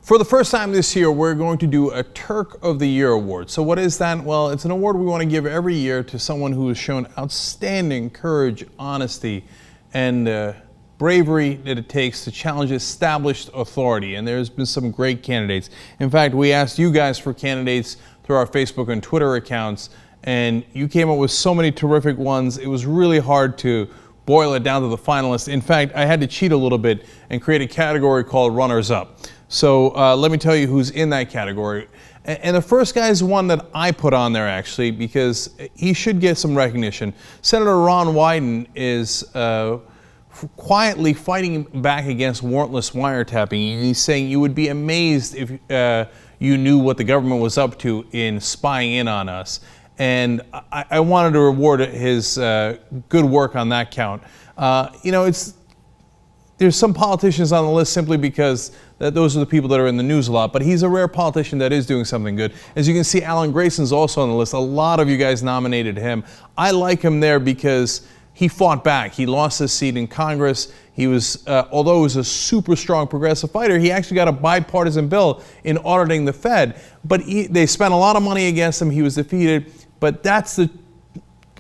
For the first time this year, we're going to do a Turk of the Year award. So what is that? Well, it's an award we want to give every year to someone who has shown outstanding courage, honesty, and bravery that it takes to challenge established authority. And there's been some great candidates. In fact, we asked you guys for candidates through our Facebook and Twitter accounts, and you came up with so many terrific ones. It was really hard to boil it down to the finalists. In fact, I had to cheat a little bit and create a category called Runners Up. So let me tell you who's in that category. And the first guy is one that I put on there, actually, because he should get some recognition. Senator Ron Wyden is quietly fighting back against warrantless wiretapping. He's saying you would be amazed if you knew what the government was up to in spying in on us. And I wanted to reward his good work on that count. You know, there's some politicians on the list simply because those are the people that are in the news a lot, but he's a rare politician that is doing something good. As you can see, Alan Grayson's also on the list. A lot of you guys nominated him. I like him there because he fought back. He lost his seat in Congress. He was, although he was a super strong progressive fighter, he actually got a bipartisan bill in auditing the Fed. But they spent a lot of money against him. He was defeated. But that's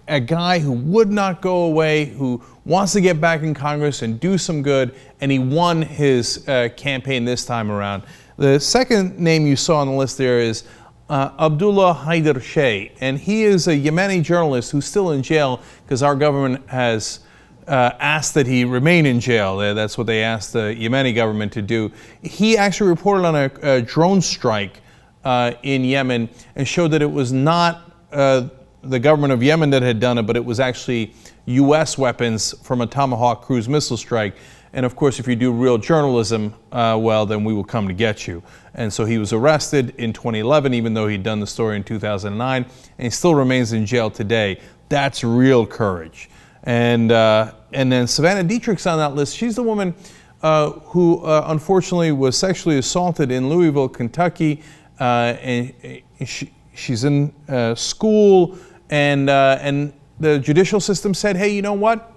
a guy who would not go away, who wants to get back in Congress and do some good, and he won his campaign this time around. The second name you saw on the list there is Abdullah Haider Sheh, and he is a Yemeni journalist who's still in jail because our government has asked that he remain in jail. That's what they asked the Yemeni government to do. He actually reported on a drone strike in Yemen and showed that it was not the government of Yemen that had done it, but it was actually U.S. weapons from a Tomahawk cruise missile strike. And of course, if you do real journalism, well, then we will come to get you. And so he was arrested in 2011, even though he'd done the story in 2009, and he still remains in jail today. That's real courage. And then Savannah Dietrich's on that list. She's the woman who unfortunately was sexually assaulted in Louisville, Kentucky, and she's in school, and the judicial system said, hey, you know what?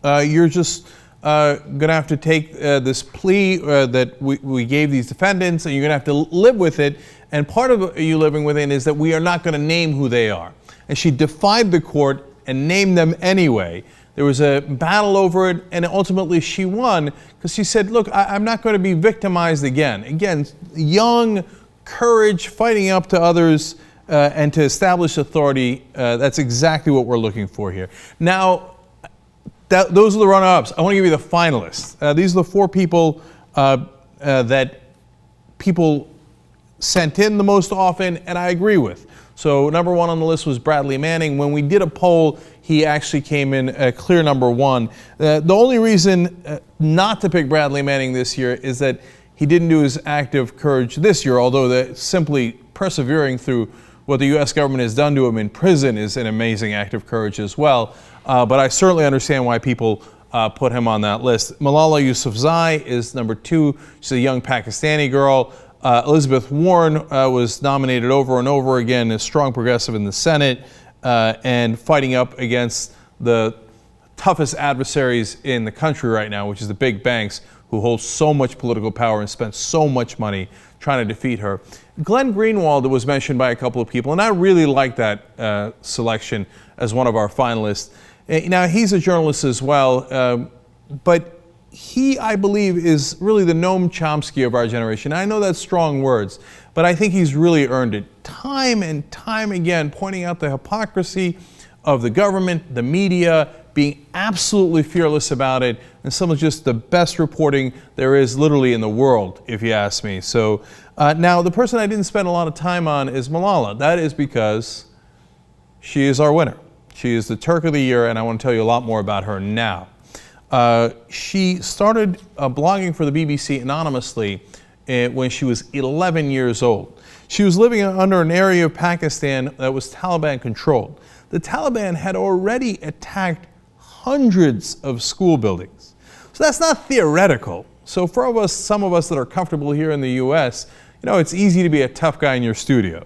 You're just going to have to take this plea that we gave these defendants, and you're going to have to live with it. And part of you living with it is that we are not going to name who they are. And she defied the court and named them anyway. There was a battle over it, and ultimately she won because she said, look, I'm not going to be victimized again. Again, young courage, fighting up to others, and to establish authority. That's exactly what we're looking for here. Now, those are the runner-ups. I want to give you the finalists. These are the four people that people sent in the most often, and I agree with. So number one on the list was Bradley Manning. When we did a poll, he actually came in a clear number one. The only reason not to pick Bradley Manning this year is that he didn't do his act of courage this year, although simply persevering through what the U.S. government has done to him in prison is an amazing act of courage as well. But I certainly understand why people put him on that list. Malala Yousafzai is number two. She's a young Pakistani girl. Elizabeth Warren was nominated over and over again as strong progressive in the Senate and fighting up against the toughest adversaries in the country right now, which is the big banks, who hold so much political power and spent so much money trying to defeat her. Glenn Greenwald was mentioned by a couple of people, and I really like that selection as one of our finalists. Now, he's a journalist as well, but he, I believe, is really the Noam Chomsky of our generation. I know that's strong words, but I think he's really earned it. Time and time again, pointing out the hypocrisy of the government, the media, being absolutely fearless about it, and some of just the best reporting there is literally in the world, if you ask me. So now the person I didn't spend a lot of time on is Malala. That is because she is our winner. She is the Turk of the Year, and I want to tell you a lot more about her now. She started blogging for the BBC anonymously when she was 11 years old. She was living under an area of Pakistan that was Taliban controlled. The Taliban had already attacked hundreds of school buildings. So that's not theoretical. So for some of us that are comfortable here in the US, you know, it's easy to be a tough guy in your studio.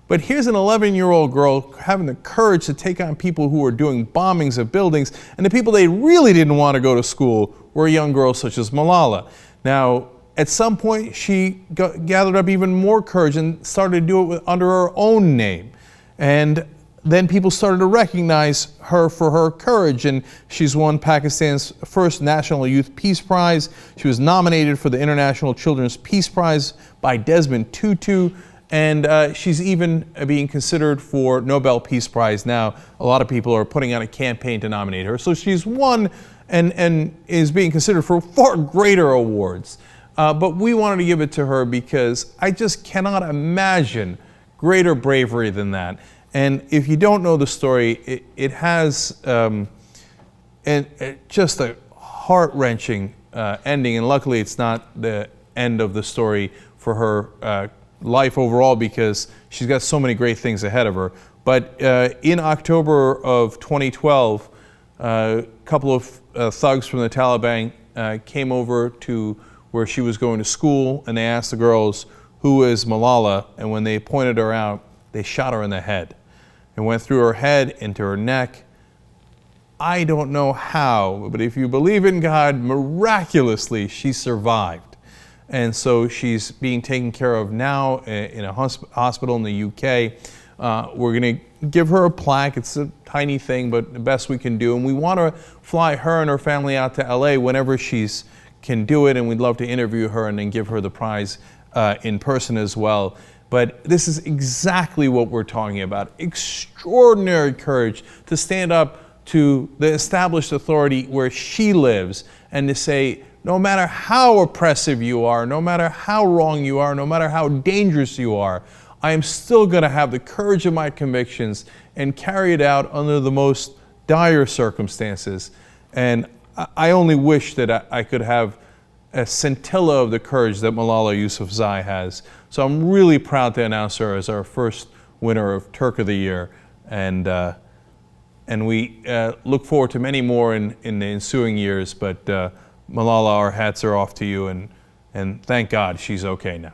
But here's an 11-year-old girl having the courage to take on people who were doing bombings of buildings, and the people they really didn't want to go to school were young girls such as Malala. Now, at some point, she gathered up even more courage and started to do it under her own name. And then people started to recognize her for her courage, and she's won Pakistan's first National Youth Peace Prize. She was nominated for the International Children's Peace Prize by Desmond Tutu, and she's even being considered for Nobel Peace Prize now. A lot of people are putting out a campaign to nominate her. So she's won and is being considered for far greater awards. But we wanted to give it to her because I just cannot imagine greater bravery than that. And if you don't know the story, it has just a heart-wrenching ending. And luckily, it's not the end of the story for her life overall, because she's got so many great things ahead of her. But in October of 2012, a couple of thugs from the Taliban came over to where she was going to school, and they asked the girls, "Who is Malala?" And when they pointed her out, they shot her in the head. It went through her head, into her neck. I don't know how, but if you believe in God, miraculously, she survived. And so she's being taken care of now in a hospital in the UK. We're going to give her a plaque. It's a tiny thing, but the best we can do. And we want to fly her and her family out to LA whenever she's can do it, and we'd love to interview her and then give her the prize in person as well. But this is exactly what we're talking about. Extraordinary courage to stand up to the established authority where she lives and to say, no matter how oppressive you are, no matter how wrong you are, no matter how dangerous you are, I am still going to have the courage of my convictions and carry it out under the most dire circumstances. And I only wish that I could have a scintilla of the courage that Malala Yousafzai has. So I'm really proud to announce her as our first winner of Turk of the Year. And we look forward to many more in the ensuing years. But Malala, our hats are off to you, and thank God she's okay now.